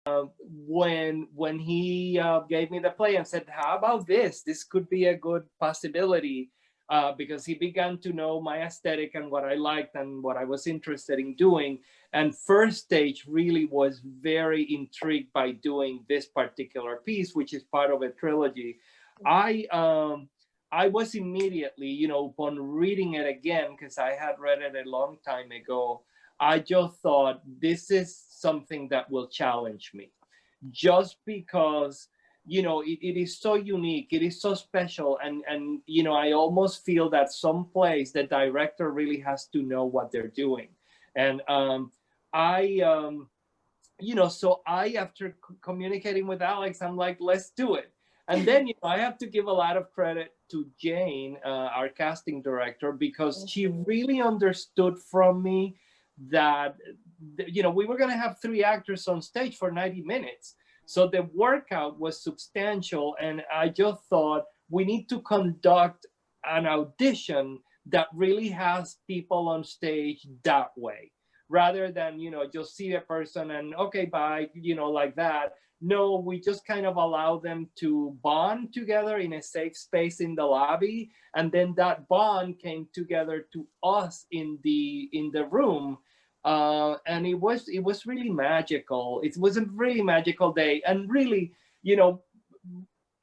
when he gave me the play and said, "How about this? This could be a good possibility," because he began to know my aesthetic and what I liked and what I was interested in doing. And First Stage really was very intrigued by doing this particular piece, which is part of a trilogy. I I was immediately, upon reading it again, because I had read it a long time ago, I just thought this is something that will challenge me, just because it is so unique, it is so special, and I almost feel that someplace the director really has to know what they're doing. And I so I, after communicating with Alex, I'm like, let's do it. And then I have to give a lot of credit to Jane, our casting director, because she really understood from me that we were going to have 3 actors on stage for 90 minutes. So the workout was substantial, and I just thought we need to conduct an audition that really has people on stage that way, rather than just see a person and okay, bye, like that. No, we just kind of allow them to bond together in a safe space in the lobby, and then that bond came together to us in the room. And it was really magical. It was a really magical day, and really,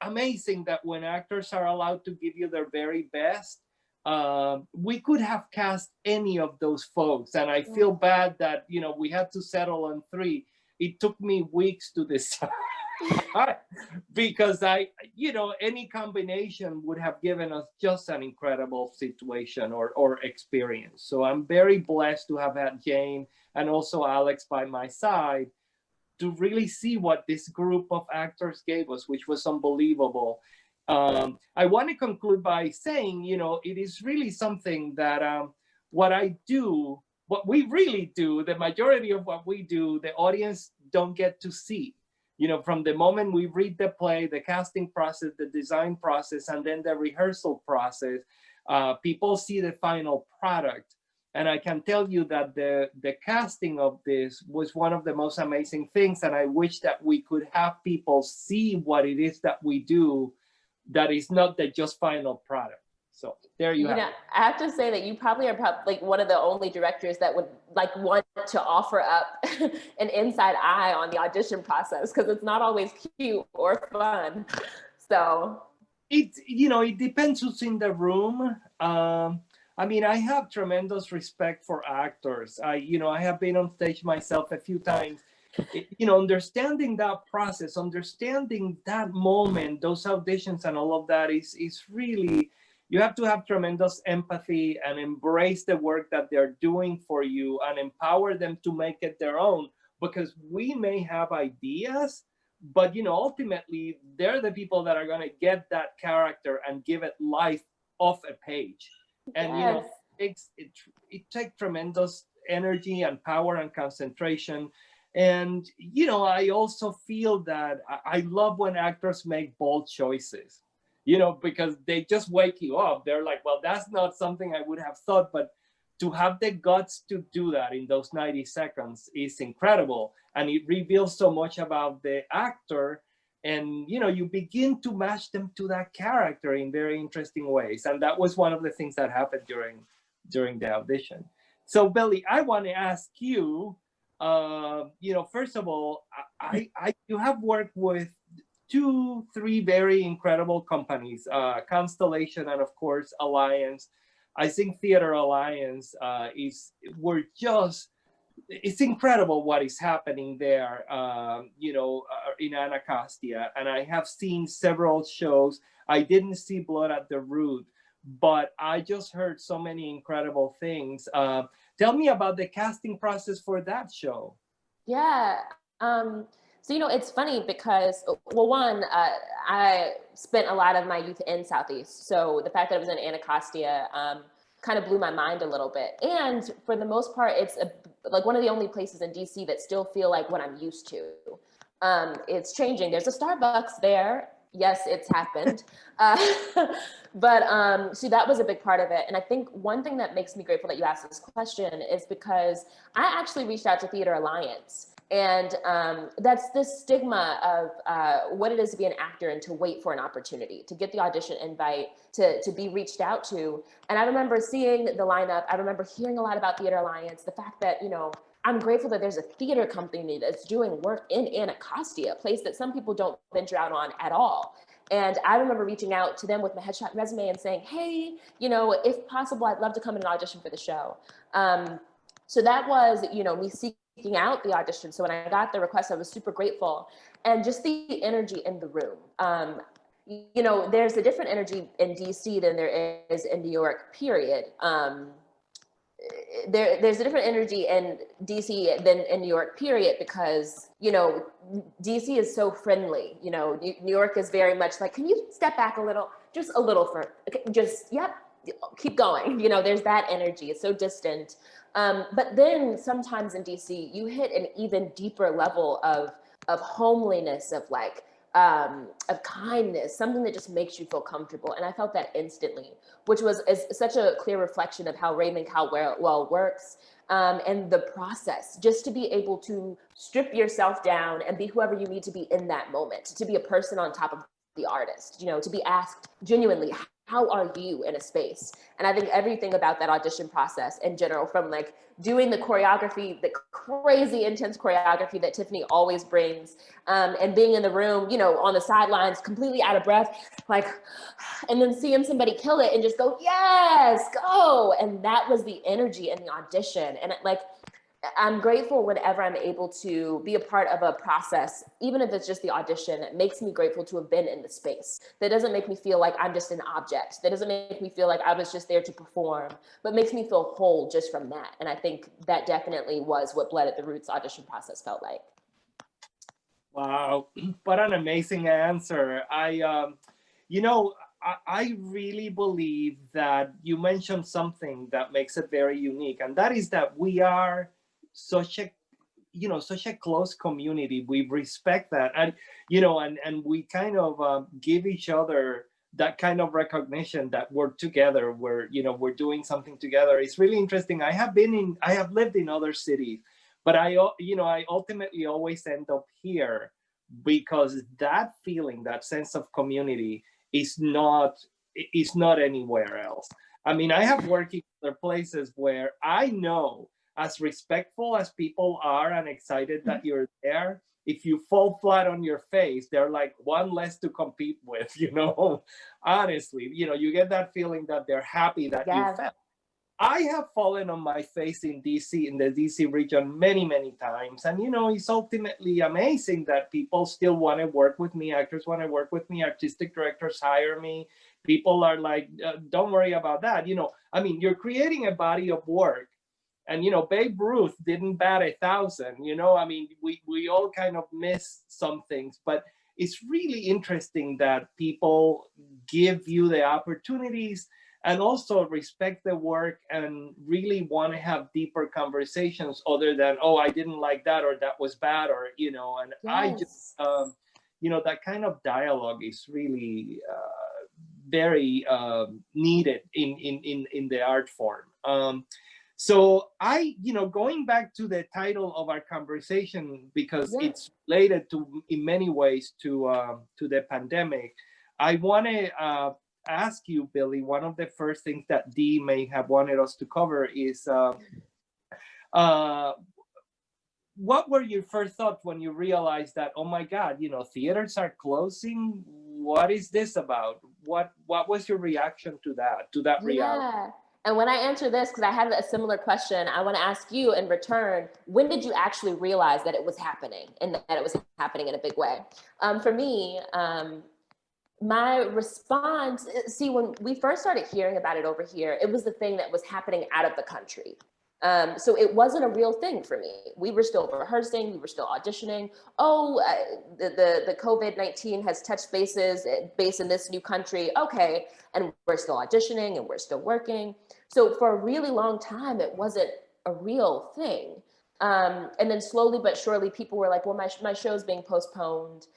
amazing that when actors are allowed to give you their very best. We could have cast any of those folks, and I feel bad that we had to settle on 3. It took me weeks to decide because any combination would have given us just an incredible situation or experience. So I'm very blessed to have had Jane and also Alex by my side to really see what this group of actors gave us, which was unbelievable. I want to conclude by saying, it is really something that what we really do, the majority of what we do, the audience don't get to see. From the moment we read the play, the casting process, the design process, and then the rehearsal process, people see the final product. And I can tell you that the casting of this was one of the most amazing things. And I wish that we could have people see what it is that we do, that is not the just final product. So there you have it. I have to say that you probably are like one of the only directors that would like want to offer up an inside eye on the audition process, because it's not always cute or fun. So it depends who's in the room. I mean, I have tremendous respect for actors. I have been on stage myself a few times. Understanding that process, understanding that moment, those auditions and all of that is really, you have to have tremendous empathy and embrace the work that they're doing for you and empower them to make it their own, because we may have ideas, but ultimately they're the people that are going to get that character and give it life off a page. And it takes tremendous energy and power and concentration. And I also feel that I love when actors make bold choices, because they just wake you up. They're like, well, that's not something I would have thought, but to have the guts to do that in those 90 seconds is incredible. And it reveals so much about the actor. And you begin to match them to that character in very interesting ways. And that was one of the things that happened during the audition. So Billy, I want to ask you, first of all, you have worked with 2-3 very incredible companies, Constellation and of course Alliance. I think Theater Alliance it's incredible what is happening there, in Anacostia. And I have seen several shows. I didn't see Blood at the Root, but I just heard so many incredible things. Tell me about the casting process for that show. Yeah. So, it's funny because, well, one, I spent a lot of my youth in Southeast. So the fact that it was in Anacostia kind of blew my mind a little bit. And for the most part, it's like one of the only places in DC that still feel like what I'm used to. It's changing. There's a Starbucks there. Yes, it's happened. But so that was a big part of it. And I think one thing that makes me grateful that you asked this question is because I actually reached out to Theater Alliance And that's this stigma of what it is to be an actor and to wait for an opportunity, to get the audition invite, to be reached out to. And I remember seeing the lineup. I remember hearing a lot about Theater Alliance, the fact that, you know, I'm grateful that there's a theater company that's doing work in Anacostia, a place that some people don't venture out on at all. And I remember reaching out to them with my headshot resume and saying, hey, you know, if possible, I'd love to come in and audition for the show. So that was, you know, me seeking out the audition. So when I got the request, I was super grateful. And just the energy in the room. You know, there's a different energy in DC than there is in New York, period. There's a different energy in DC than in New York, period, because, you know, DC is so friendly. You know, New York is very much like, can you step back a little, just a little for, just, yep, keep going. You know, there's that energy. It's so distant. But then sometimes in DC, you hit an even deeper level of homeliness, of like, of kindness, something that just makes you feel comfortable. And I felt that instantly, which was such a clear reflection of how Raymond Caldwell works, and the process, just to be able to strip yourself down and be whoever you need to be in that moment, to be a person on top of the artist, you know, to be asked genuinely, how are you in a space? And I think everything about that audition process in general, from like doing the choreography, the crazy intense choreography that Tiffany always brings, and being in the room, you know, on the sidelines, completely out of breath, like, and then seeing somebody kill it and just go, yes, go. And that was the energy in the audition. And like, I'm grateful whenever I'm able to be a part of a process, even if it's just the audition. It makes me grateful to have been in the space. That doesn't make me feel like I'm just an object. That doesn't make me feel like I was just there to perform, but makes me feel whole just from that. And I think that definitely was what Blood at the Roots audition process felt like. Wow, what an amazing answer. You know, I really believe that you mentioned something that makes it very unique, and that is that we are such a, you know, such a close community. We respect that, and you know, and we kind of give each other that kind of recognition that we're together, we're, you know, we're doing something together. It's really interesting. I have lived in other cities, but you know, I ultimately always end up here because that feeling, that sense of community is not anywhere else. I mean, I have worked in other places where I know, as respectful as people are and excited that you're there, if you fall flat on your face, they're like one less to compete with, you know. Honestly, you know, you get that feeling that they're happy that you fell. I have fallen on my face in DC, in the DC region, many, many times. And, you know, it's ultimately amazing that people still want to work with me. Actors want to work with me. Artistic directors hire me. People are like, don't worry about that. You know, I mean, you're creating a body of work. And, you know, Babe Ruth didn't bat 1,000, you know, I mean, we all kind of miss some things, but it's really interesting that people give you the opportunities and also respect the work and really want to have deeper conversations other than, oh, I didn't like that, or that was bad, or, you know, and I just, you know, that kind of dialogue is really very needed in the art form. So you know, going back to the title of our conversation, because it's related to, in many ways, to the pandemic, I want to ask you, Billy, one of the first things that Dee may have wanted us to cover is, what were your first thoughts when you realized that, oh my God, you know, theaters are closing? What is this about? What was your reaction to that reality? And when I answer this, because I had a similar question, I want to ask you in return, when did you actually realize that it was happening and that it was happening in a big way? For me, my response, see, when we first started hearing about it over here, it was the thing that was happening out of the country. So it wasn't a real thing for me. We were still rehearsing, we were still auditioning. Oh, the COVID-19 has touched base in this new country. Okay, and we're still auditioning and we're still working. So for a really long time, it wasn't a real thing. And then slowly but surely, people were like, well, my show's being postponed.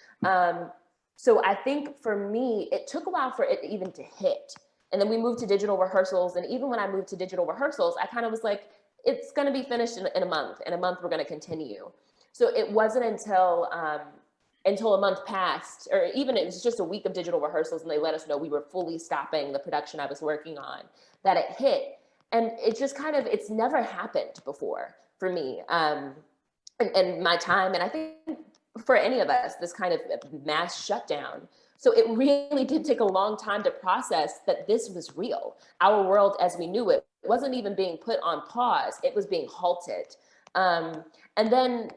So I think for me, it took a while for it even to hit. And then we moved to digital rehearsals. And even when I moved to digital rehearsals, I kind of was like, it's going to be finished in a month. In a month, we're going to continue. So it wasn't until a month passed, or even it was just a week of digital rehearsals, and they let us know we were fully stopping the production I was working on, that it hit. And it just kind of, it's never happened before for me, and my time. And I think for any of us, this kind of mass shutdown. So it really did take a long time to process that this was real. Our world as we knew it wasn't even being put on pause, it was being halted. And then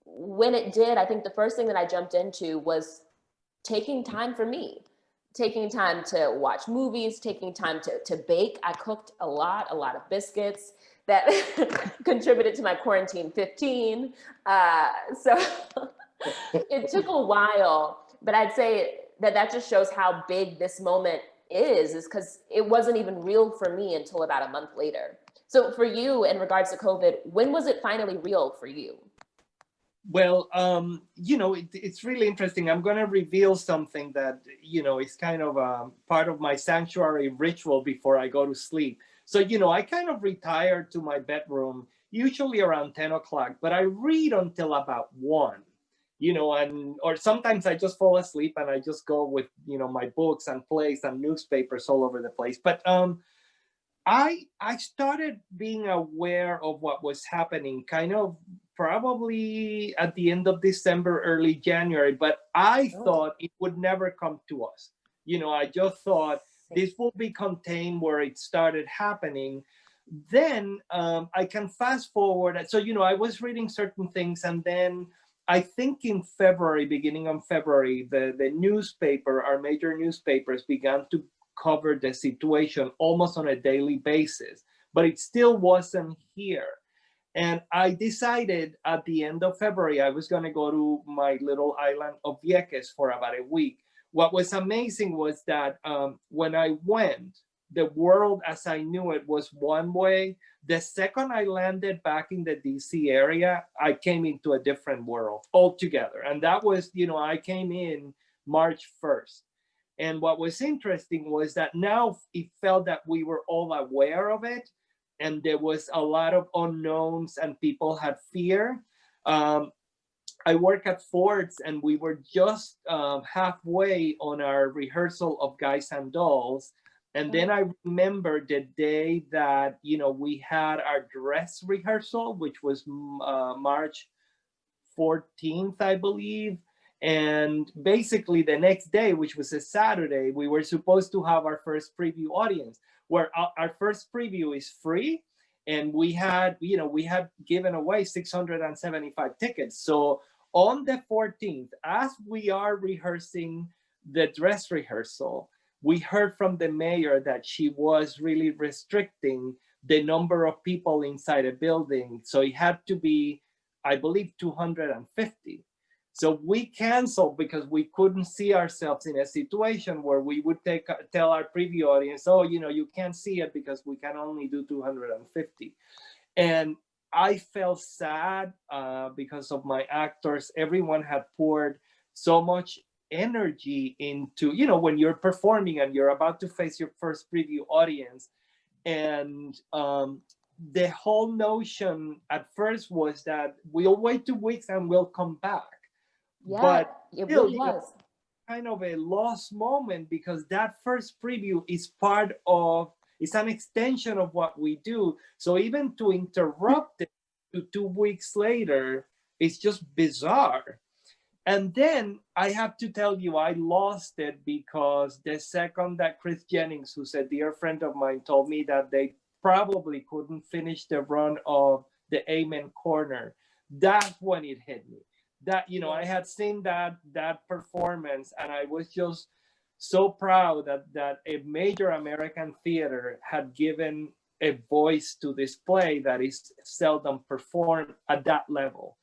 when it did, I think the first thing that I jumped into was taking time for me, taking time to watch movies, taking time to bake. I cooked a lot of biscuits that contributed to my quarantine 15. So it took a while, but I'd say that just shows how big this moment is because it wasn't even real for me until about a month later. So for you, in regards to COVID, when was it finally real for you? Well, it's really interesting. I'm going to reveal something that, is kind of part of my sanctuary ritual before I go to sleep. So, I kind of retire to my bedroom, usually around 10 o'clock, but I read until about 1, or sometimes I just fall asleep and I just go with, my books and plays and newspapers all over the place. But I started being aware of what was happening kind of probably at the end of December, early January, but I thought it would never come to us. I just thought this will be contained where it started happening. Then I can fast forward. So, I was reading certain things, and then I think in February, beginning of February, the newspaper, our major newspapers began to cover the situation almost on a daily basis, but it still wasn't here. And I decided at the end of February, I was going to go to my little island of Vieques for about a week. What was amazing was that when I went, the world as I knew it was one way. The second I landed back in the DC area, I came into a different world altogether. And that was, I came in March 1st. And what was interesting was that now it felt that we were all aware of it, and there was a lot of unknowns and people had fear. I work at Ford's, and we were just halfway on our rehearsal of Guys and Dolls. And then I remember the day that, we had our dress rehearsal, which was March 14th, I believe. And basically the next day, which was a Saturday, we were supposed to have our first preview audience, where our first preview is free. And we had given away 675 tickets. So on the 14th, as we are rehearsing the dress rehearsal, we heard from the mayor that she was really restricting the number of people inside a building. So it had to be, I believe, 250. So we canceled because we couldn't see ourselves in a situation where we would tell our preview audience, oh, you can't see it because we can only do 250. And I felt sad because of my actors. Everyone had poured so much energy into, when you're performing and you're about to face your first preview audience. And the whole notion at first was that we'll wait 2 weeks and we'll come back. Yeah, but it still, really was kind of a lost moment, because that first preview is it's an extension of what we do. So even to interrupt it to 2 weeks later, it's just bizarre. And then I have to tell you, I lost it because the second that Chris Jennings, who's a dear friend of mine, told me that they probably couldn't finish the run of the Amen Corner, that's when it hit me. That, I had seen that performance, and I was just so proud that a major American theater had given a voice to this play that is seldom performed at that level.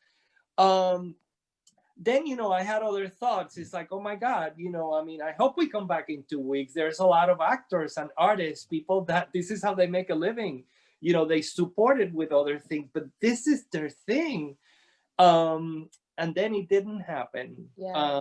Then, I had other thoughts. It's like, oh my God, I hope we come back in 2 weeks. There's a lot of actors and artists, people that this is how they make a living. They support it with other things, but this is their thing. And then it didn't happen. Yeah.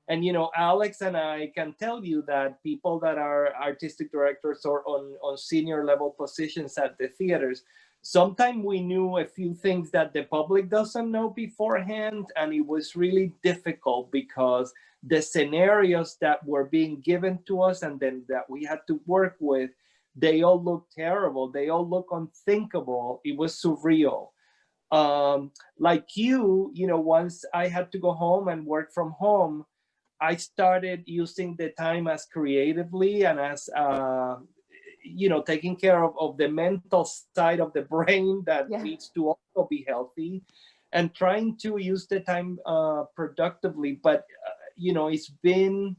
And, Alex and I can tell you that people that are artistic directors or on senior level positions at the theaters sometimes we knew a few things that the public doesn't know beforehand, and it was really difficult because the scenarios that were being given to us and then that we had to work with, they all look terrible, they all look unthinkable. It was surreal. Like you know, once I had to go home and work from home, I started using the time as creatively and as you know, taking care of the mental side of the brain that Yeah. needs to also be healthy, and trying to use the time productively. But you know, it's been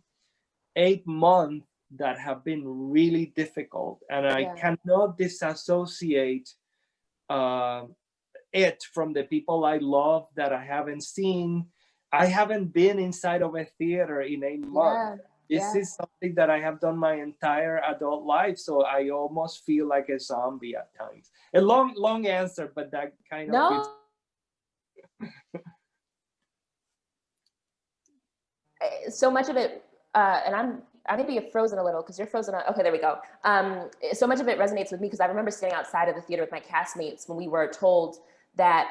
8 months that have been really difficult, and I Yeah. cannot disassociate uh, it from the people I love that I haven't seen. I haven't been inside of a theater in 8 months. Yeah. This Yeah. is something that I have done my entire adult life, so I almost feel like a zombie at times. A long answer, but that kind of is. No, so much of it, and I maybe you're frozen a little because you're frozen on, okay, there we go. So much of it resonates with me because I remember sitting outside of the theater with my castmates when we were told that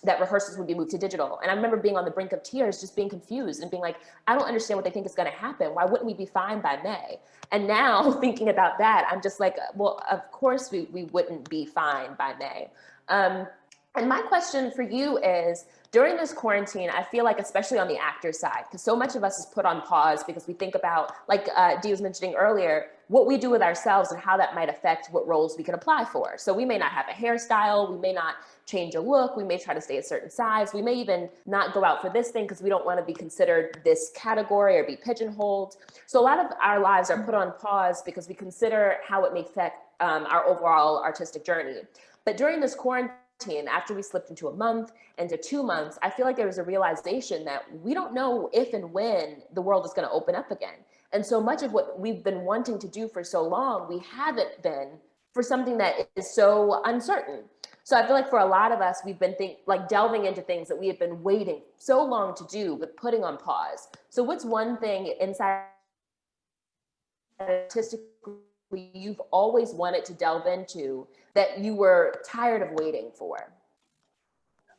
that rehearsals would be moved to digital. And I remember being on the brink of tears, just being confused and being like, I don't understand what they think is going to happen. Why wouldn't we be fine by May? And now thinking about that, I'm just like, well, of course we wouldn't be fine by May. And my question for you is, during this quarantine, I feel like, especially on the actor side, because so much of us is put on pause because we think about, like Dee was mentioning earlier, what we do with ourselves and how that might affect what roles we can apply for. So we may not have a hairstyle, we may not change a look, we may try to stay a certain size, we may even not go out for this thing because we don't want to be considered this category or be pigeonholed. So a lot of our lives are put on pause because we consider how it may affect our overall artistic journey. But during this quarantine, after we slipped into a month, into 2 months, I feel like there was a realization that we don't know if and when the world is going to open up again. And so much of what we've been wanting to do for so long, we haven't been, for something that is so uncertain. So I feel like for a lot of us, we've been delving into things that we have been waiting so long to do, but putting on pause. So what's one thing inside artistically you've always wanted to delve into that you were tired of waiting for?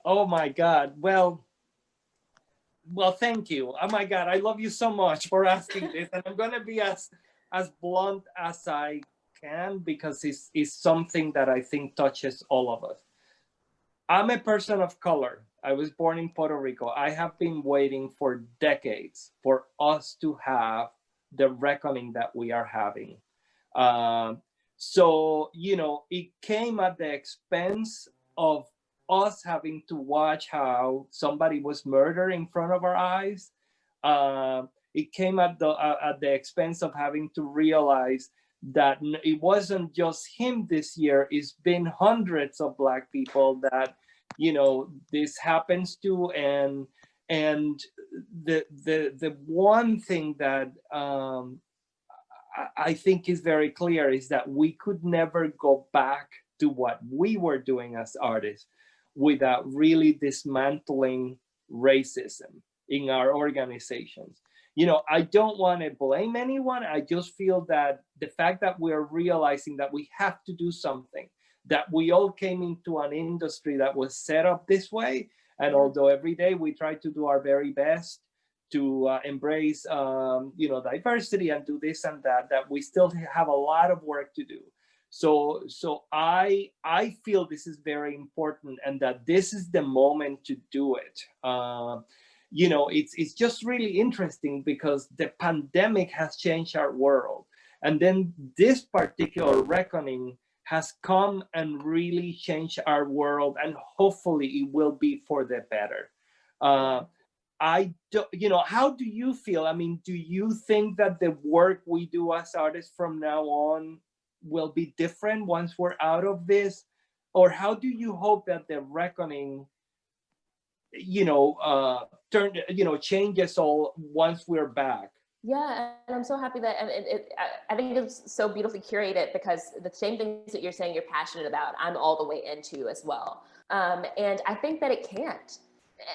Oh my God. Well, thank you. Oh my God, I love you so much for asking this, and I'm gonna be as blunt as I can because it's something that I think touches all of us. I'm a person of color. I was born in Puerto Rico. I have been waiting for decades for us to have the reckoning that we are having. Um, so, you know, it came at the expense of us having to watch how somebody was murdered in front of our eyes. It came at the expense of having to realize that it wasn't just him this year. It's been hundreds of Black people that, you know, this happens to. And the one thing that I think is very clear is that we could never go back to what we were doing as artists without really dismantling racism in our organizations. You know, I don't want to blame anyone. I just feel that the fact that we're realizing that we have to do something, that we all came into an industry that was set up this way. And although every day we try to do our very best to embrace, you know, diversity and do this and that, that we still have a lot of work to do. So I feel this is very important, and that this is the moment to do it. You know, it's just really interesting because the pandemic has changed our world, and then this particular reckoning has come and really changed our world, and hopefully it will be for the better. I do, you know, how do you feel? I mean, do you think that the work we do as artists from now on will be different once we're out of this? Or how do you hope that the reckoning, you know, changes all once we're back? Yeah, and I'm so happy that, and I think it's so beautifully curated because the same things that you're saying you're passionate about, I'm all the way into as well. And I think that it can't.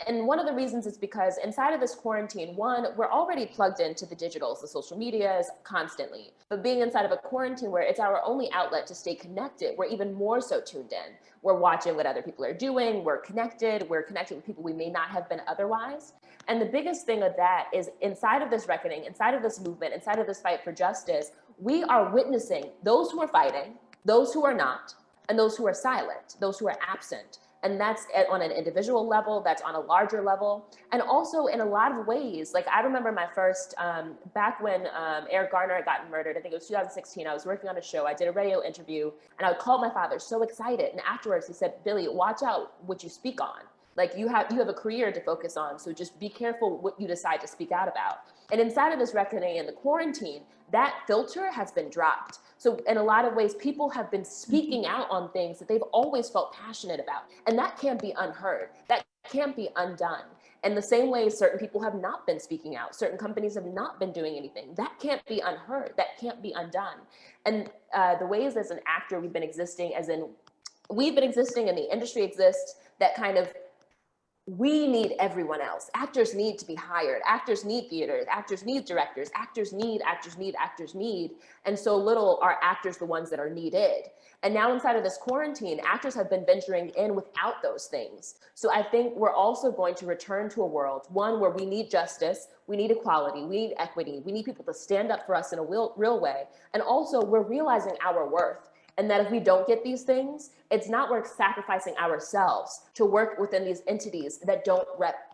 And one of the reasons is because inside of this quarantine, one, we're already plugged into the digitals, the social medias constantly. But being inside of a quarantine where it's our only outlet to stay connected, we're even more so tuned in. We're watching what other people are doing. We're connected with people we may not have been otherwise. And the biggest thing of that is inside of this reckoning, inside of this movement, inside of this fight for justice, we are witnessing those who are fighting, those who are not, and those who are silent, those who are absent. And that's on an individual level, that's on a larger level. And also in a lot of ways, like I remember my first, back when Eric Garner had gotten murdered, I think it was 2016, I was working on a show, I did a radio interview, and I called my father so excited. And afterwards he said, Billy, watch out what you speak on. Like you have a career to focus on, so just be careful what you decide to speak out about. And inside of this reckoning and the quarantine, that filter has been dropped. So in a lot of ways, people have been speaking out on things that they've always felt passionate about. And that can't be unheard. That can't be undone. And the same way certain people have not been speaking out, certain companies have not been doing anything. That can't be unheard. That can't be undone. And the ways as an actor we've been existing, and the industry exists, that kind of we need everyone else. Actors need to be hired. Actors need theaters. Actors need directors. Actors need. And so little are actors the ones that are needed. And now inside of this quarantine, actors have been venturing in without those things. So I think we're also going to return to a world, one where we need justice, we need equality, we need equity, we need people to stand up for us in a real way. And also we're realizing our worth. And that if we don't get these things, it's not worth sacrificing ourselves to work within these entities that don't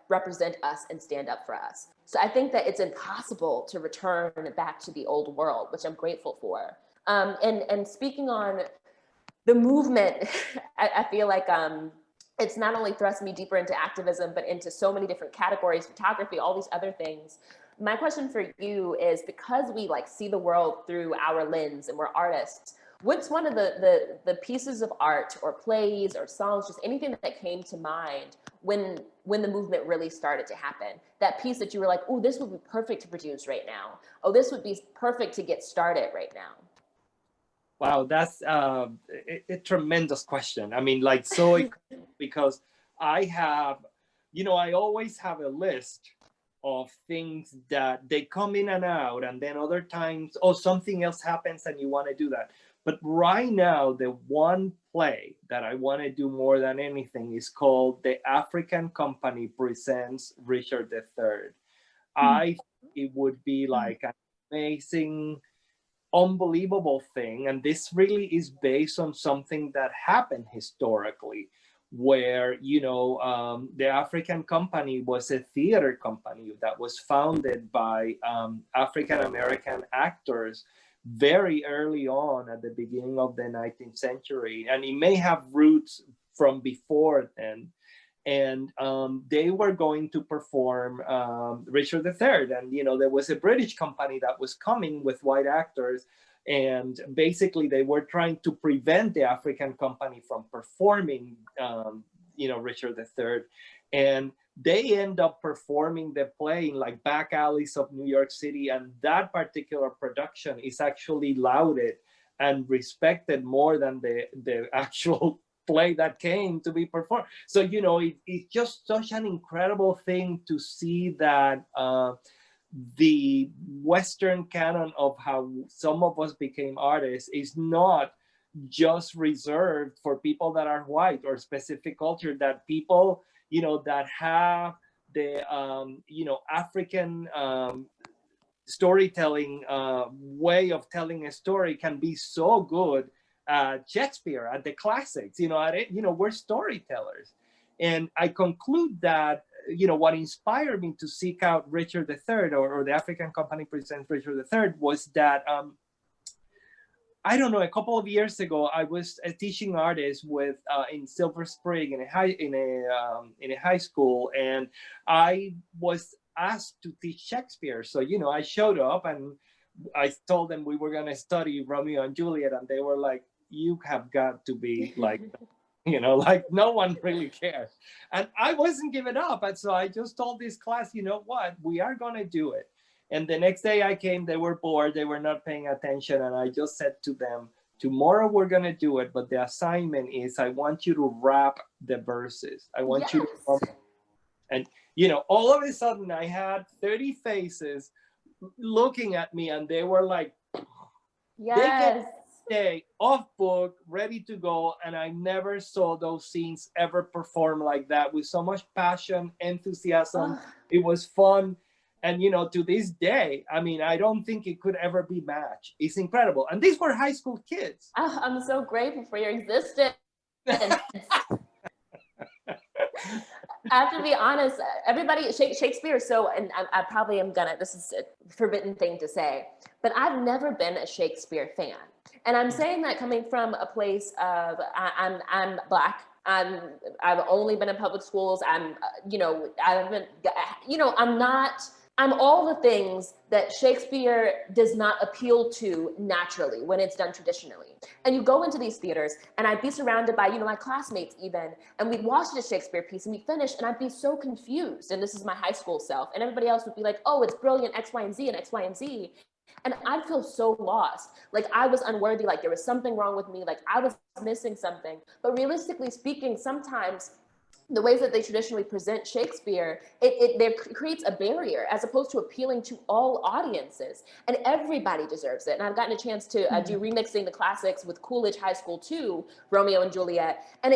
represent us and stand up for us. So I think that it's impossible to return back to the old world, which I'm grateful for. And speaking on the movement, I feel like it's not only thrust me deeper into activism, but into so many different categories, photography, all these other things. My question for you is, because we like see the world through our lens and we're artists, what's one of the pieces of art or plays or songs, just anything that came to mind when the movement really started to happen? That piece that you were like, oh, this would be perfect to produce right now. Oh, this would be perfect to get started right now. Wow, that's a tremendous question. I mean, like, so because I have, I always have a list of things that they come in and out, and then other times, oh, something else happens and you want to do that. But right now, the one play that I want to do more than anything is called The African Company Presents Richard III. I think it would be like an amazing, unbelievable thing. And this really is based on something that happened historically, where, the African Company was a theater company that was founded by African-American actors very early on at the beginning of the 19th century. And it may have roots from before then. And they were going to perform Richard III. And, there was a British company that was coming with white actors. And basically they were trying to prevent the African Company from performing, Richard III. And they end up performing the play in like back alleys of New York City. And that particular production is actually lauded and respected more than the actual play that came to be performed. So, it's just such an incredible thing to see that the Western canon of how some of us became artists is not just reserved for people that are white or specific culture, that people, that have the, African storytelling way of telling a story can be so good at Shakespeare, at the classics, we're storytellers. And I conclude that, what inspired me to seek out Richard III or the African Company Presents Richard III was that, I don't know, a couple of years ago, I was teaching artists in Silver Spring in a high school, and I was asked to teach Shakespeare. So, I showed up and I told them we were going to study Romeo and Juliet, and they were like, you have got to be like, like no one really cares. And I wasn't giving up. And so I just told this class, you know what, we are going to do it. And the next day I came, they were bored, they were not paying attention. And I just said to them, tomorrow we're going to do it. But the assignment is, I want you to rap the verses. I want you to come And, you know, all of a sudden I had 30 faces looking at me, and they were like, they get Yes. day off book, ready to go. And I never saw those scenes ever perform like that with so much passion, enthusiasm. Oh, It was fun. And, you know, to this day, I mean, I don't think it could ever be matched. It's incredible. And these were high school kids. I'm so grateful for your existence. I have to be honest, everybody, Shakespeare, so, and I probably am gonna, this is a forbidden thing to say, but I've never been a Shakespeare fan. And I'm saying that coming from a place of, I'm Black. I've only been in public schools. You know, I haven't, you know, I'm all the things that Shakespeare does not appeal to naturally when it's done traditionally. And you go into these theaters, and I'd be surrounded by, you know, my classmates even, and we'd watch the Shakespeare piece and we'd finish, and I'd be so confused. And this is my high school self. And everybody else would be like, oh, it's brilliant, X, Y, and Z, and X, Y, and Z. And I'd feel so lost. Like I was unworthy, like there was something wrong with me, like I was missing something. But realistically speaking, sometimes the ways that they traditionally present Shakespeare, it creates a barrier as opposed to appealing to all audiences. And everybody deserves it. And I've gotten a chance to do remixing the classics with Coolidge High School too, Romeo and Juliet. And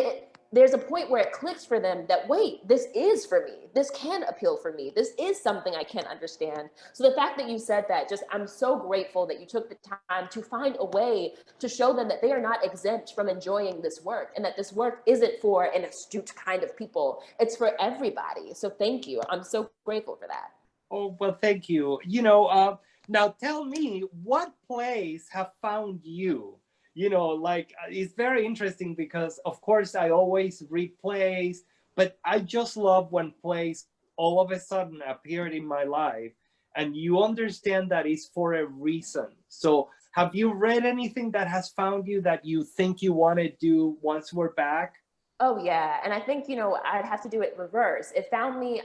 there's a point where it clicks for them that, wait, this is for me. This can appeal for me. This is something I can understand. So the fact that you said that, just, I'm so grateful that you took the time to find a way to show them that they are not exempt from enjoying this work, and that this work isn't for an astute kind of people. It's for everybody. So thank you. I'm so grateful for that. Oh, well, thank you. You know, now tell me, what plays have found you? You know, like it's very interesting because, of course, I always read plays, but I just love when plays all of a sudden appeared in my life, and you understand that it's for a reason. So, have you read anything that has found you that you think you want to do once we're back? Oh yeah, and I think, you know, I'd have to do it reverse. It found me,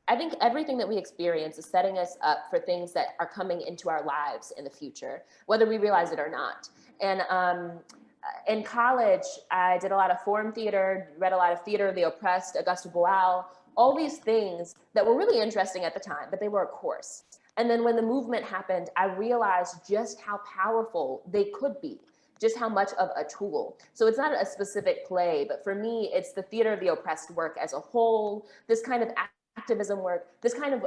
I think everything that we experience is setting us up for things that are coming into our lives in the future, whether we realize it or not. And in college, I did a lot of forum theater, read a lot of Theater of the Oppressed, Auguste Boal, all these things that were really interesting at the time, but they were a course. And then when the movement happened, I realized just how powerful they could be, just how much of a tool. So it's not a specific play, but for me, it's the Theater of the Oppressed work as a whole, this kind of activism work, this kind of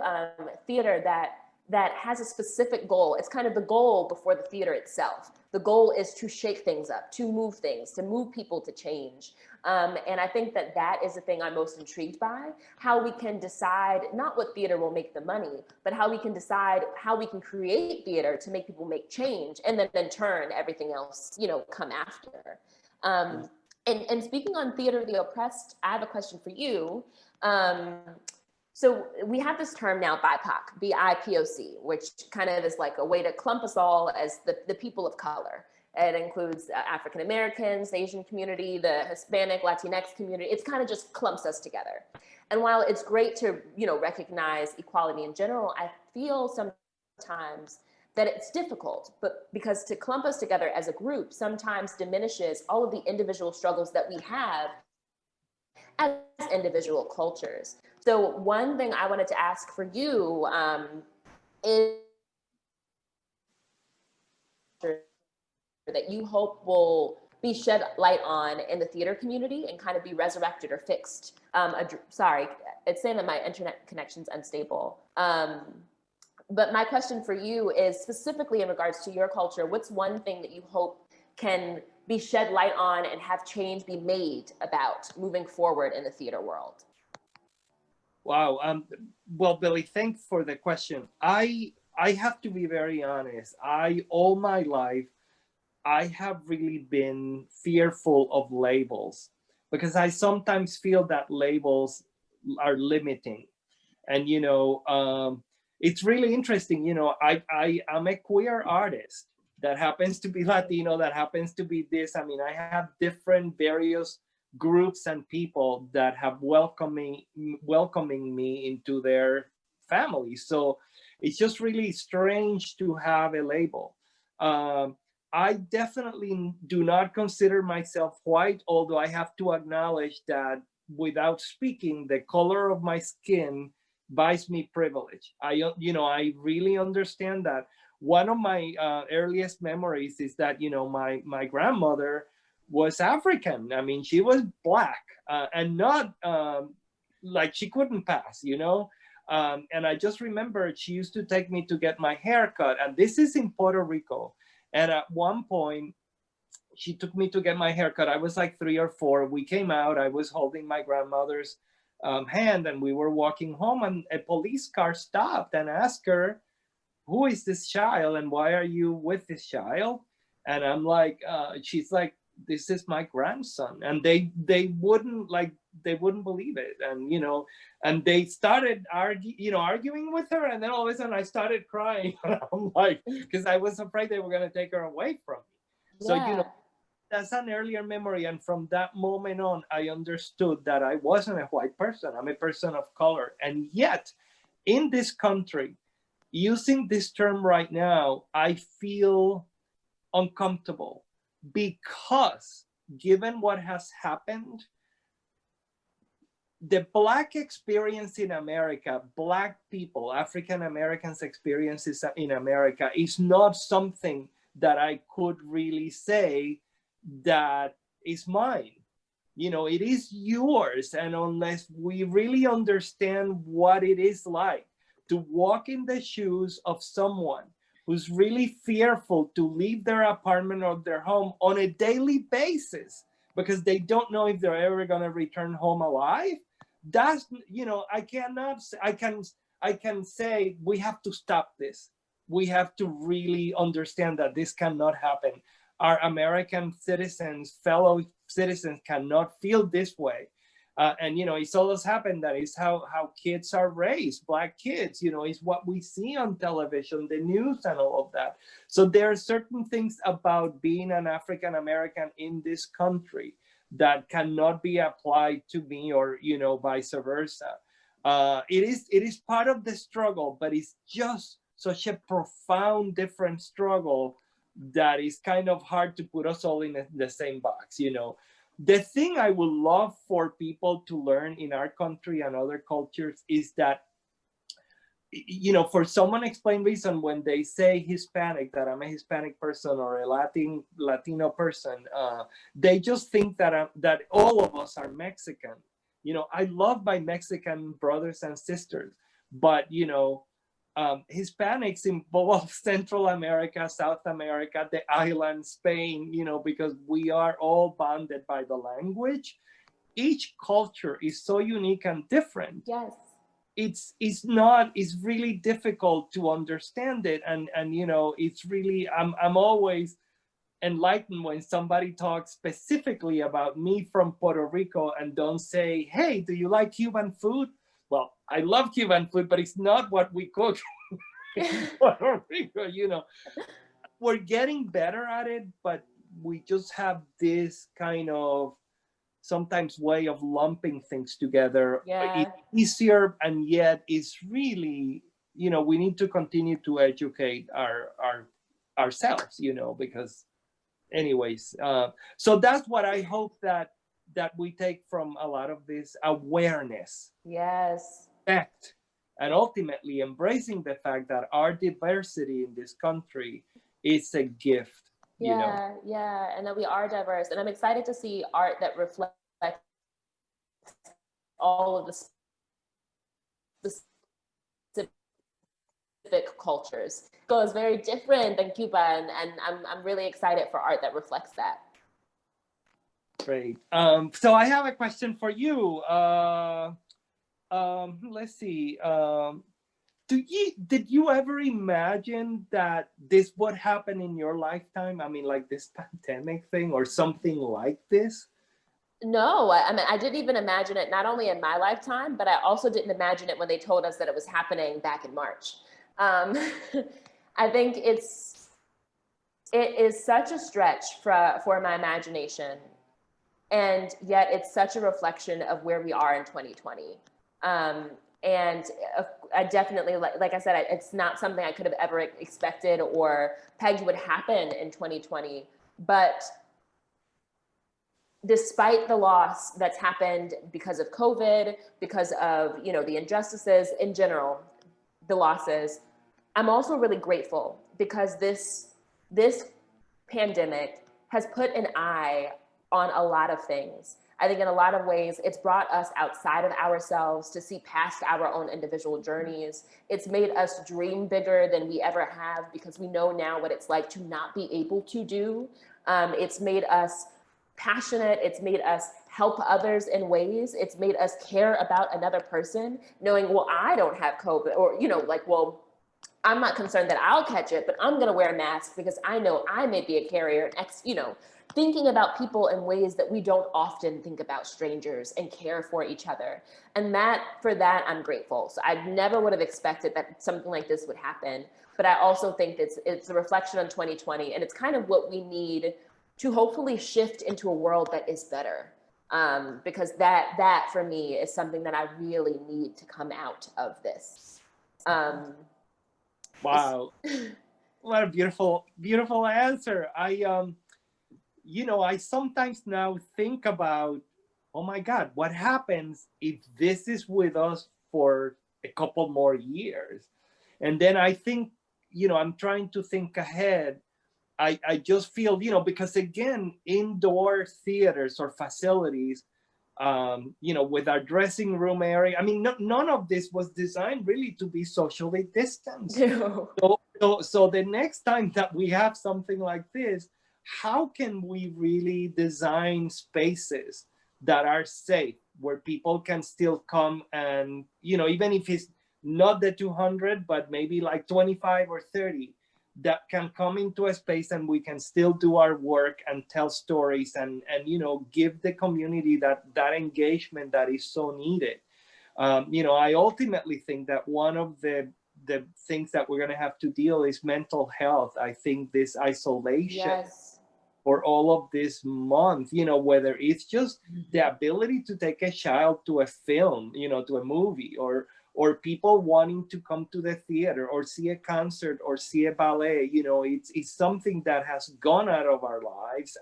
theater that has a specific goal. It's kind of the goal before the theater itself. The goal is to shake things up, to move things, to move people to change. And I think that that is the thing I'm most intrigued by, how we can decide not what theater will make the money, but how we can decide how we can create theater to make people make change, and then in turn, everything else, you know, come after. And speaking on Theater of the Oppressed, I have a question for you. So we have this term now, BIPOC, B-I-P-O-C, which kind of is like a way to clump us all as the people of color. It includes African Americans, the Asian community, the Hispanic, Latinx community. It's kind of just clumps us together. And while it's great to, you know, recognize equality in general, I feel sometimes that it's difficult, but because to clump us together as a group sometimes diminishes all of the individual struggles that we have as individual cultures. So one thing I wanted to ask for you is that you hope will be shed light on in the theater community and kind of be resurrected or fixed. Sorry, it's saying that my internet connection's unstable. But my question for you is specifically in regards to your culture, what's one thing that you hope can be shed light on and have change be made about moving forward in the theater world? Wow. Well, Billy, thanks for the question. I have to be very honest. All my life, I have really been fearful of labels, because I sometimes feel that labels are limiting. And, you know, it's really interesting. You know, I'm a queer artist that happens to be Latino, that happens to be this. I mean, I have different various groups and people that have welcoming me into their family. So it's just really strange to have a label. I definitely do not consider myself white, although I have to acknowledge that without speaking, the color of my skin buys me privilege. I really understand that. One of my earliest memories is that, my grandmother was African. I mean, she was black, and not like she couldn't pass, and I just remember she used to take me to get my hair cut. And this is in Puerto Rico. And at one point, she took me to get my hair cut. I was like 3 or 4. We came out. I was holding my grandmother's hand, and we were walking home. And a police car stopped and asked her, "Who is this child? And why are you with this child?" And I'm like, she's like, "This is my grandson." And they wouldn't believe it. And they started arguing with her. And then all of a sudden I started crying. I'm like, because I was afraid they were going to take her away from me. So, that's an earlier memory. And from that moment on, I understood that I wasn't a white person. I'm a person of color. And yet, in this country, using this term right now, I feel uncomfortable, because given what has happened, the Black experience in America, Black people, African Americans' experiences in America, is not something that I could really say that is mine. It is yours. And unless we really understand what it is like to walk in the shoes of someone who's really fearful to leave their apartment or their home on a daily basis because they don't know if they're ever going to return home alive, that's, I can say we have to stop this. We have to really understand that this cannot happen. Our American citizens, fellow citizens, cannot feel this way. And it's always happened. That is how kids are raised. Black kids, is what we see on television, the news, and all of that. So there are certain things about being an African American in this country that cannot be applied to me, or vice versa. It is part of the struggle, but it's just such a profound, different struggle that is kind of hard to put us all in the same box. The thing I would love for people to learn in our country and other cultures is that, for some unexplained reason, when they say Hispanic, that I'm a Hispanic person or a Latino person, they just think that that all of us are Mexican. I love my Mexican brothers and sisters, but Hispanics involve Central America, South America, the islands, Spain, because we are all bonded by the language. Each culture is so unique and different. Yes. It's really difficult to understand it. And it's really, I'm always enlightened when somebody talks specifically about me from Puerto Rico and don't say, "Hey, do you like Cuban food?" Well, I love Cuban food, but it's not what we cook in Puerto Rico. We're getting better at it, but we just have this kind of sometimes way of lumping things together. Yeah. It's easier, and yet it's really, we need to continue to educate ourselves, because anyways, so that's what I hope that we take from a lot of this: awareness, yes, respect, and ultimately embracing the fact that our diversity in this country is a gift. Yeah, and that we are diverse. And I'm excited to see art that reflects all of the specific cultures. So it's very different than Cuba, and I'm really excited for art that reflects that. Great. So I have a question for you. Let's see. Did you ever imagine that this would happen in your lifetime? I mean, like this pandemic thing or something like this? No, I mean, I didn't even imagine it, not only in my lifetime, but I also didn't imagine it when they told us that it was happening back in March. I think it is such a stretch for my imagination. And yet it's such a reflection of where we are in 2020. And I definitely, like I said, it's not something I could have ever expected or pegged would happen in 2020. But despite the loss that's happened because of COVID, because of, you know, the injustices in general, the losses, I'm also really grateful because this pandemic has put an eye on a lot of things. I think in a lot of ways, it's brought us outside of ourselves to see past our own individual journeys. It's made us dream bigger than we ever have because we know now what it's like to not be able to do. It's made us passionate. It's made us help others in ways. It's made us care about another person, knowing, well, I don't have COVID, or, you know, like, well, I'm not concerned that I'll catch it, but I'm going to wear a mask because I know I may be a carrier. You know, thinking about people in ways that we don't often think about strangers and care for each other. And for that, I'm grateful. So I never would have expected that something like this would happen. But I also think it's a reflection on 2020, and it's kind of what we need to hopefully shift into a world that is better. Because that for me is something that I really need to come out of this. Wow. What a beautiful, beautiful answer. You know, I sometimes now think about, oh my God, what happens if this is with us for a couple more years? And then I think, you know, I'm trying to think ahead. I just feel, you know, because again, indoor theaters or facilities, you know, with our dressing room area, I mean, none of this was designed really to be socially distanced. No. So the next time that we have something like this, how can we really design spaces that are safe, where people can still come and, you know, even if it's not the 200, but maybe like 25 or 30, that can come into a space and we can still do our work and tell stories and you know, give the community that engagement that is so needed. You know, I ultimately think that one of the things that we're going to have to deal is mental health. I think this isolation, Yes. for all of this month, you know, whether it's just the ability to take a child to a film, you know, to a movie, or people wanting to come to the theater or see a concert or see a ballet, you know, it's something that has gone out of our lives.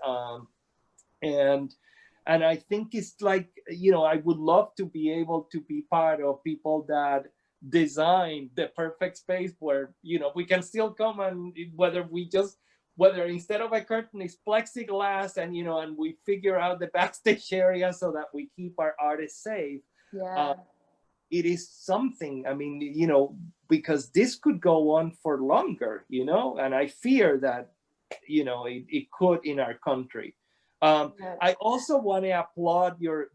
And I think it's like, you know, I would love to be able to be part of people that design the perfect space where, you know, we can still come, and whether instead of a curtain is plexiglass, and, you know, and we figure out the backstage area so that we keep our artists safe. Yeah. It is something, I mean, you know, because this could go on for longer, you know, and I fear that, you know, it could in our country. Yeah. I also want to applaud your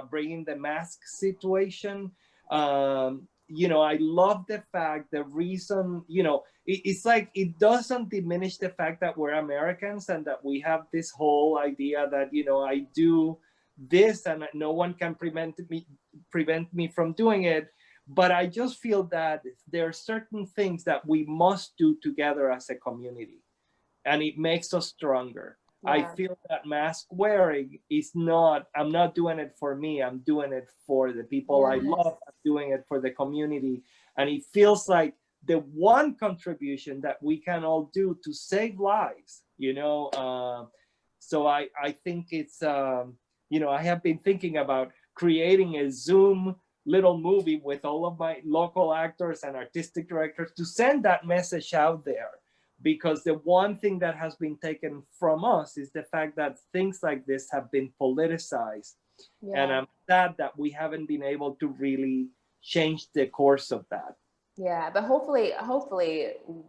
bringing the mask situation. You know, I love the fact, the reason, you know, it's like, it doesn't diminish the fact that we're Americans and that we have this whole idea that, you know, I do this and no one can prevent me from doing it. But I just feel that there are certain things that we must do together as a community, and it makes us stronger. Yeah. I feel that mask wearing is not, I'm not doing it for me, I'm doing it for the people I love, I'm doing it for the community. And it feels like the one contribution that we can all do to save lives, you know. So I think it's, you know, I have been thinking about creating a Zoom little movie with all of my local actors and artistic directors to send that message out there. Because the one thing that has been taken from us is the fact that things like this have been politicized. Yeah. And I'm sad that we haven't been able to really change the course of that. Yeah, but hopefully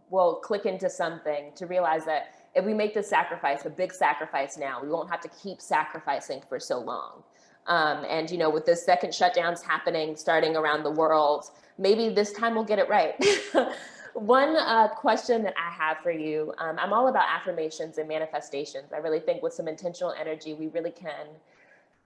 we'll click into something to realize that if we make this sacrifice, a big sacrifice now, we won't have to keep sacrificing for so long. And, you know, with the second shutdowns happening, starting around the world, maybe this time we'll get it right. One question that I have for you, I'm all about affirmations and manifestations. I really think with some intentional energy, we really can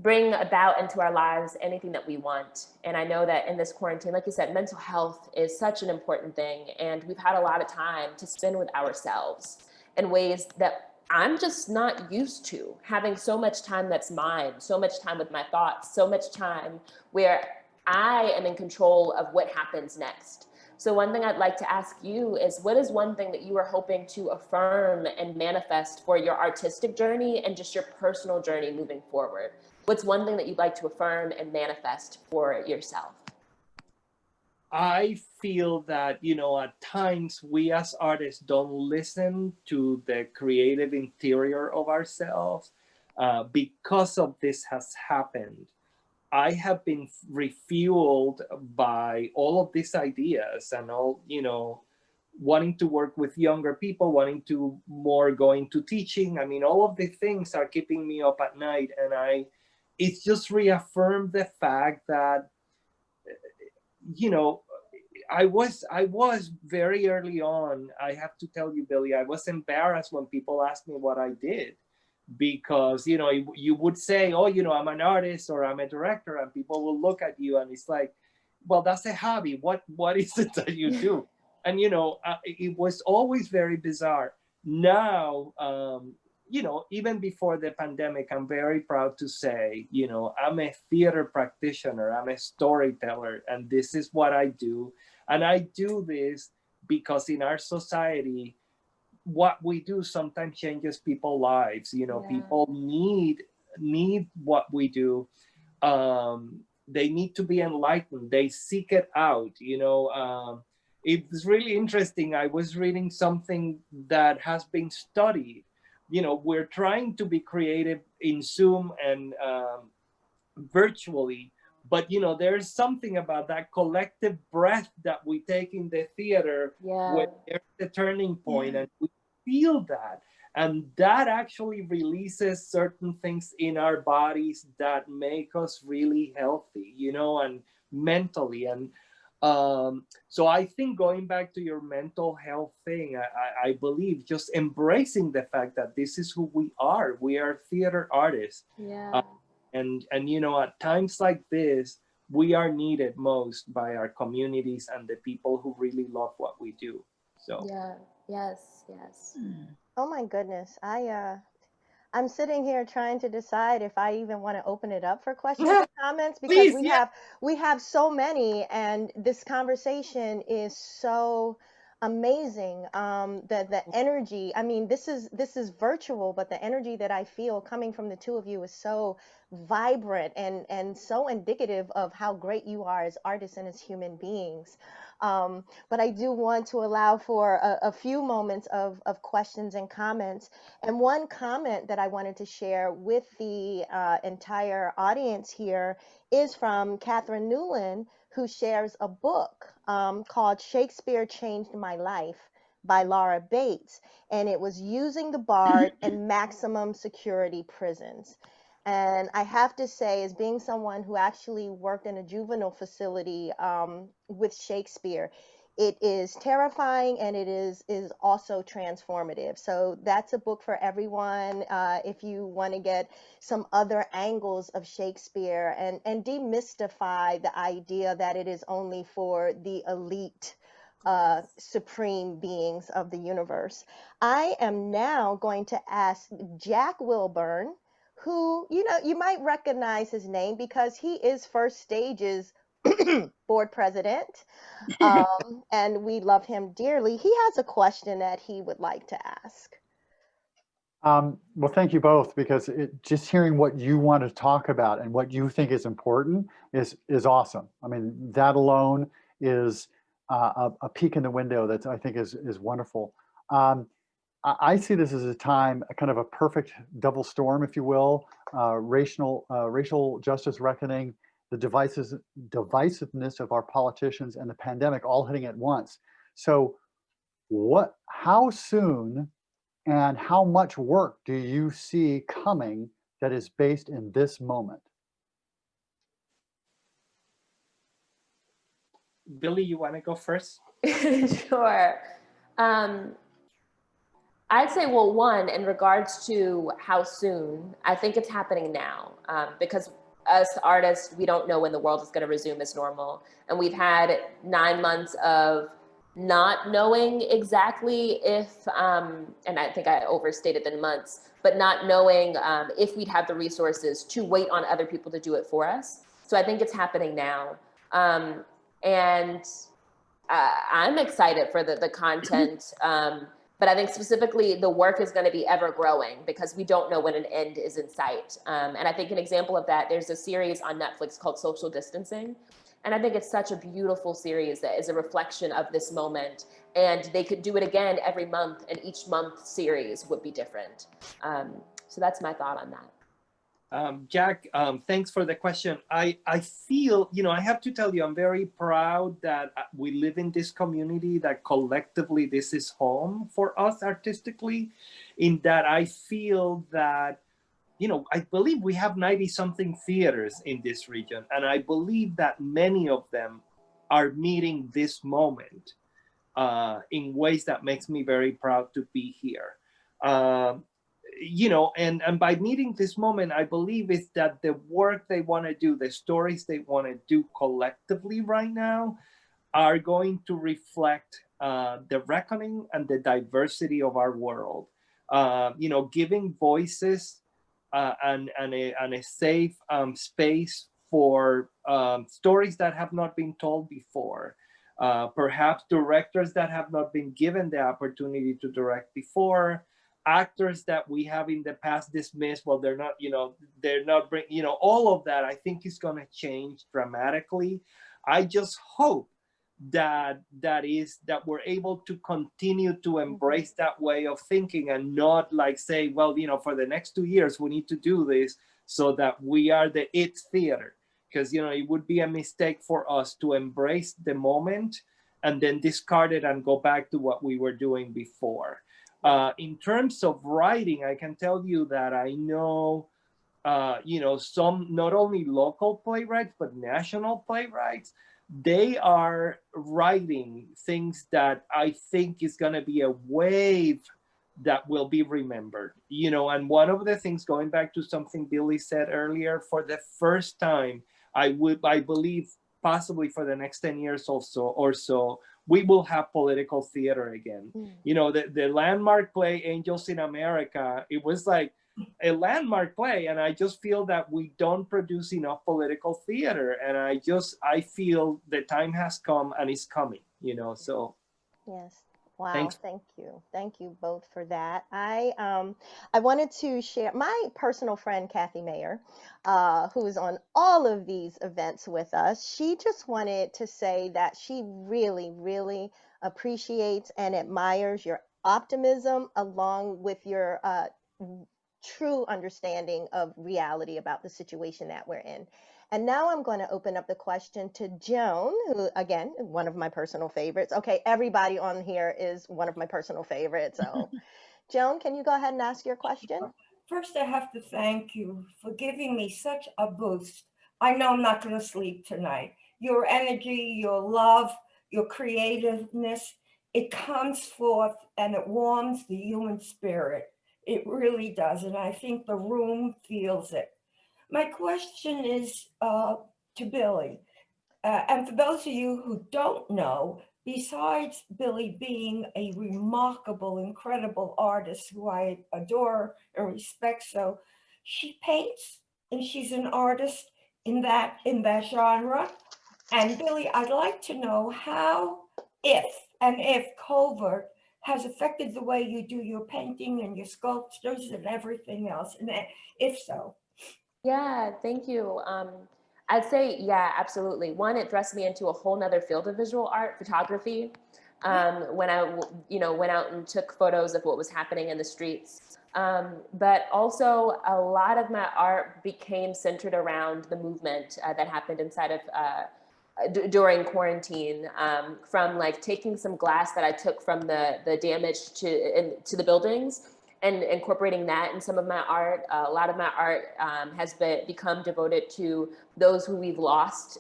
bring about into our lives anything that we want. And I know that in this quarantine, like you said, mental health is such an important thing. And we've had a lot of time to spend with ourselves in ways that I'm just not used to, having so much time that's mine, so much time with my thoughts, so much time where I am in control of what happens next. So one thing I'd like to ask you is, what is one thing that you are hoping to affirm and manifest for your artistic journey and just your personal journey moving forward? What's one thing that you'd like to affirm and manifest for yourself? I feel that, at times we as artists don't listen to the creative interior of ourselves. Because of this has happened, I have been refueled by all of these ideas and all, wanting to work with younger people, wanting to more go into teaching. I mean, all of the things are keeping me up at night. And it's just reaffirmed the fact that, you know, I was very early on. I have to tell you, Billy, I was embarrassed when people asked me what I did, because you would say, oh, I'm an artist or I'm a director, and people will look at you and it's like, well, that's a hobby. What is it that you do? And it was always very bizarre. Now, even before the pandemic, I'm very proud to say, I'm a theater practitioner, I'm a storyteller, and this is what I do. And I do this because in our society, what we do sometimes changes people's lives. People need what we do. They need to be enlightened. They seek it out. It's really interesting. I was reading something that has been studied. We're trying to be creative in Zoom and virtually, but there's something about that collective breath that we take in the theater when there's the turning point, and we feel that, and that actually releases certain things in our bodies that make us really healthy, and mentally. And so I think, going back to your mental health thing, I believe just embracing the fact that this is who we are. We are theater artists. And at times like this, we are needed most by our communities and the people who really love what we do. So Yes. Oh my goodness. I'm sitting here trying to decide if I even want to open it up for questions and comments, because Please, we have so many, and this conversation is so amazing. The energy, I mean, this is virtual, but the energy that I feel coming from the two of you is so vibrant and so indicative of how great you are as artists and as human beings. But I do want to allow for a few moments of questions and comments. And one comment that I wanted to share with the entire audience here is from Catherine Newland, who shares a book called Shakespeare Changed My Life by Laura Bates. And it was using the Bard in maximum security prisons. And I have to say, as being someone who actually worked in a juvenile facility with Shakespeare, it is terrifying, and it is also transformative. So that's a book for everyone if you want to get some other angles of Shakespeare and demystify the idea that it is only for the elite supreme beings of the universe. I am now going to ask Jack Wilburn, who, you might recognize his name because he is First Stage's board president. And we love him dearly. He has a question that he would like to ask. Well, thank you both, because just hearing what you want to talk about and what you think is important is awesome. I mean, that alone is a peek in the window that I think is wonderful. I see this as a time, a kind of a perfect double storm, if you will, racial justice reckoning, the divisiveness of our politicians, and the pandemic all hitting at once. So how soon and how much work do you see coming that is based in this moment? Billy, you want to go first? Sure. I'd say, well, one, in regards to how soon, I think it's happening now, because us artists, we don't know when the world is going to resume as normal. And we've had 9 months of not knowing exactly if, and I think I overstated the months, but not knowing if we'd have the resources to wait on other people to do it for us. So I think it's happening now. And I'm excited for the content. But I think specifically the work is going to be ever growing because we don't know when an end is in sight. And I think an example of that, there's a series on Netflix called Social Distancing. And I think it's such a beautiful series that is a reflection of this moment. And they could do it again every month, and each month series would be different. So that's my thought on that. Jack, thanks for the question. I feel, I have to tell you, I'm very proud that we live in this community, that collectively this is home for us artistically, in that I feel that, I believe we have 90-something theaters in this region, and I believe that many of them are meeting this moment in ways that makes me very proud to be here. And by meeting this moment, I believe is that the work they want to do, the stories they want to do collectively right now are going to reflect the reckoning and the diversity of our world. Giving voices and a safe space for stories that have not been told before. Perhaps directors that have not been given the opportunity to direct before. Actors that we have in the past dismissed, well, they're not all of that I think is going to change dramatically. I just hope that we're able to continue to embrace that way of thinking and not like say, well, for the next 2 years we need to do this so that we are the it theater, because it would be a mistake for us to embrace the moment and then discard it and go back to what we were doing before. In terms of writing, I can tell you that I know, some not only local playwrights, but national playwrights, they are writing things that I think is going to be a wave that will be remembered. And one of the things, going back to something Billy said earlier, for the first time, I believe possibly for the next 10 years or so, we will have political theater again. The landmark play Angels in America, it was like a landmark play, and I just feel that we don't produce enough political theater, and I feel the time has come and it's coming, so. Yes. Wow. Thanks. Thank you both for that. I wanted to share my personal friend, Kathy Mayer, who is on all of these events with us. She just wanted to say that she really, really appreciates and admires your optimism along with your true understanding of reality about the situation that we're in. And now I'm going to open up the question to Joan, who, again, one of my personal favorites. Okay, everybody on here is one of my personal favorites. So, Joan, can you go ahead and ask your question? First, I have to thank you for giving me such a boost. I know I'm not going to sleep tonight. Your energy, your love, your creativeness, it comes forth and it warms the human spirit. It really does. And I think the room feels it. My question is to Billy. And for those of you who don't know, besides Billy being a remarkable, incredible artist who I adore and respect, so she paints and she's an artist in that genre. And Billy, I'd like to know how, if COVID has affected the way you do your painting and your sculptures and everything else, and if so. Yeah, thank you. I'd say, yeah, absolutely. One, it thrust me into a whole nother field of visual art, photography. When I, went out and took photos of what was happening in the streets. But also a lot of my art became centered around the movement that happened inside of during quarantine, from like taking some glass that I took from the damage to the buildings and incorporating that in some of my art. A lot of my art has become devoted to those who we've lost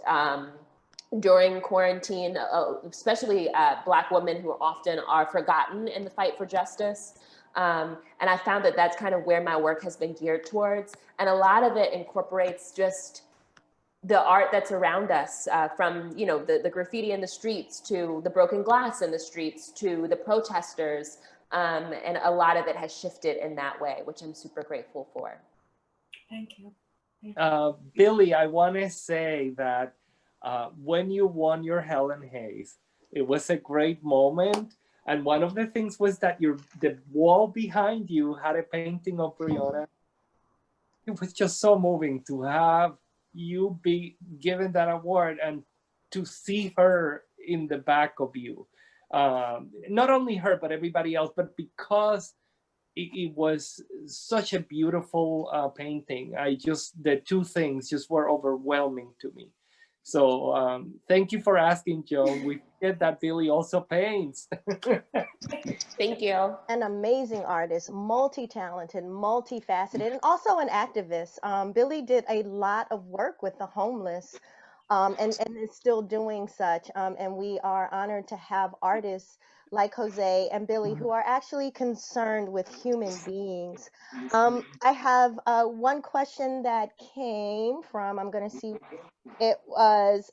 during quarantine, especially Black women who often are forgotten in the fight for justice. And I found that that's kind of where my work has been geared towards. And a lot of it incorporates just the art that's around us, from the graffiti in the streets to the broken glass in the streets to the protesters. And a lot of it has shifted in that way, which I'm super grateful for. Thank you. Billy, I want to say that when you won your Helen Hayes, It was a great moment. And one of the things was that the wall behind you had a painting of Brianna. It was just so moving to have you be given that award and to see her in the back of you. Not only her, but everybody else, but because it was such a beautiful painting. The two things just were overwhelming to me. So thank you for asking, Joan. We forget that Billy also paints. Thank you. An amazing artist, multi-talented, multifaceted, and also an activist. Billy did a lot of work with the homeless, and is still doing such. And we are honored to have artists like Jose and Billy who are actually concerned with human beings. I have one question that came from, I'm going to see, it was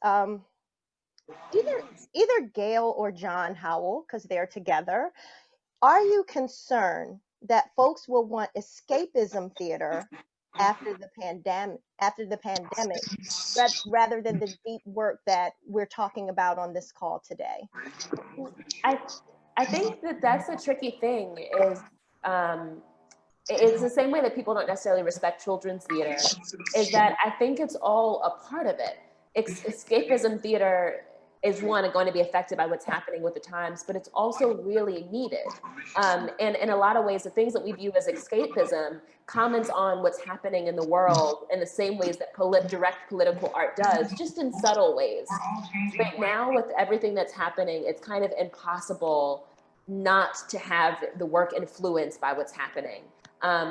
either Gail or John Howell, because they're together. Are you concerned that folks will want escapism theater after the pandemic, rather than the deep work that we're talking about on this call today? I I think that that's the tricky thing is it's the same way that people don't necessarily respect children's theater, is that I think it's all a part of it. Escapism theater is one going to be affected by what's happening with the times, but it's also really needed. And in a lot of ways, the things that we view as escapism comments on what's happening in the world in the same ways that direct political art does, just in subtle ways. Right now, with everything that's happening, it's kind of impossible not to have the work influenced by what's happening.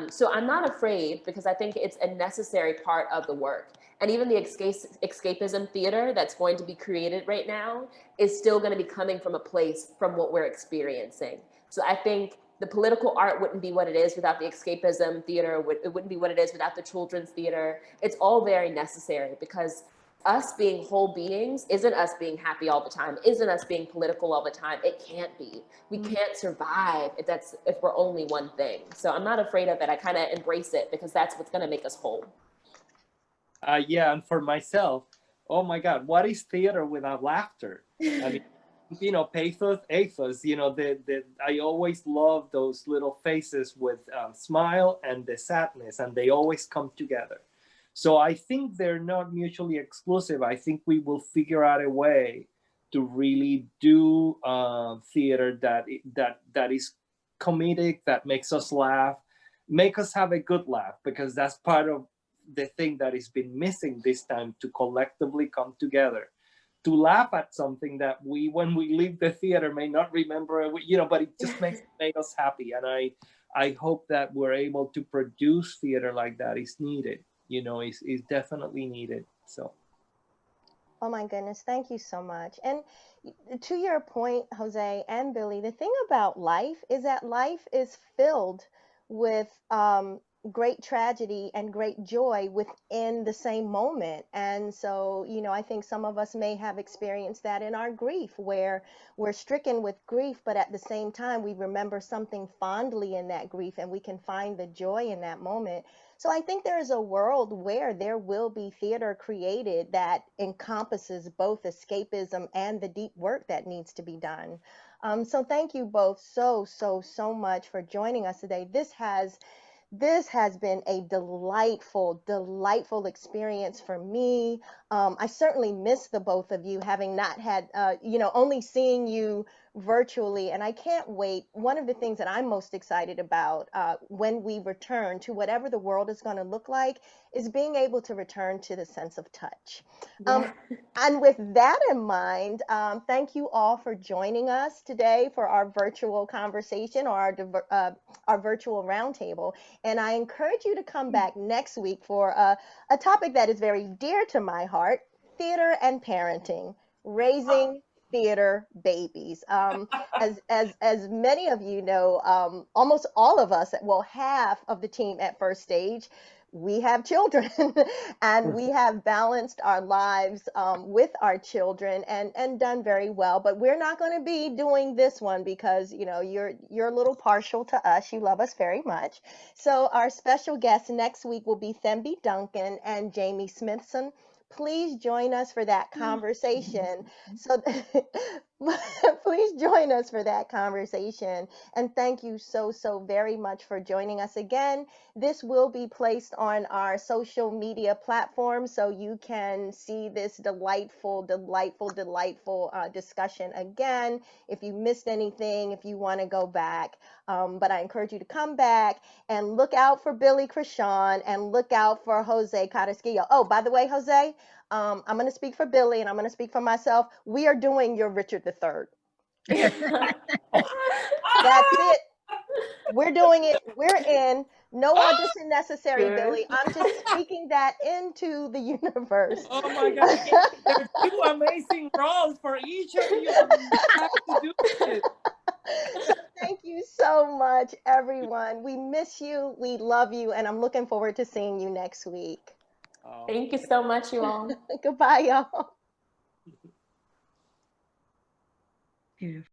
So I'm not afraid, because I think it's a necessary part of the work. And even the escapism theater that's going to be created right now is still going to be coming from a place from what we're experiencing. So I think the political art wouldn't be what it is without the escapism theater. It wouldn't be what it is without the children's theater. It's all very necessary, because us being whole beings isn't us being happy all the time, isn't us being political all the time. It can't be. We can't survive if we're only one thing. So I'm not afraid of it. I kind of embrace it, because that's what's going to make us whole. Yeah, and for myself, oh my God, what is theater without laughter? I mean, pathos, ethos, I always love those little faces with smile and the sadness, and they always come together. So I think they're not mutually exclusive. I think we will figure out a way to really do theater that is comedic, that makes us laugh, make us have a good laugh, because that's part of the thing that has been missing this time, to collectively come together, to laugh at something that when we leave the theater, may not remember, but it just makes us happy. And I hope that we're able to produce theater like that. Is needed, is definitely needed. So. Oh my goodness, thank you so much. And to your point, Jose and Billy, the thing about life is that life is filled with great tragedy and great joy within the same moment. And so, I think some of us may have experienced that in our grief, where we're stricken with grief, but at the same time, we remember something fondly in that grief, and we can find the joy in that moment. So I think there is a world where there will be theater created that encompasses both escapism and the deep work that needs to be done. So thank you both so much for joining us today. This has been a delightful experience for me. I certainly miss the both of you, having not had, only seeing you virtually. And I can't wait. One of the things that I'm most excited about when we return to whatever the world is going to look like is being able to return to the sense of touch. Yeah. And with that in mind, thank you all for joining us today for our virtual conversation, or our virtual roundtable. And I encourage you to come back next week for a topic that is very dear to my heart: theater and parenting, raising theater babies. As many of you know, almost all of us, well, half of the team at First Stage, we have children, and we have balanced our lives with our children, and done very well. But we're not going to be doing this one because you're a little partial to us. You love us very much. So our special guests next week will be Thembi Duncan and Jamie Smithson. Please join us for that conversation. So Please join us for that conversation. And thank you so, so very much for joining us again. This will be placed on our social media platforms so you can see this delightful, delightful, delightful discussion again. If you missed anything, if you want to go back. But I encourage you to come back and look out for Billy Krishan and look out for Jose Carrasquillo. Oh, by the way, Jose, I'm going to speak for Billy and I'm going to speak for myself. We are doing your Richard III. That's it. We're doing it. We're in. No audition necessary, Good. Billy. I'm just speaking that into the universe. Oh my God. There's two amazing roles for each of you. You have to do it. Thank you so much, everyone. We miss you. We love you. And I'm looking forward to seeing you next week. Oh. Thank you so much, you all. Goodbye, y'all. Beautiful.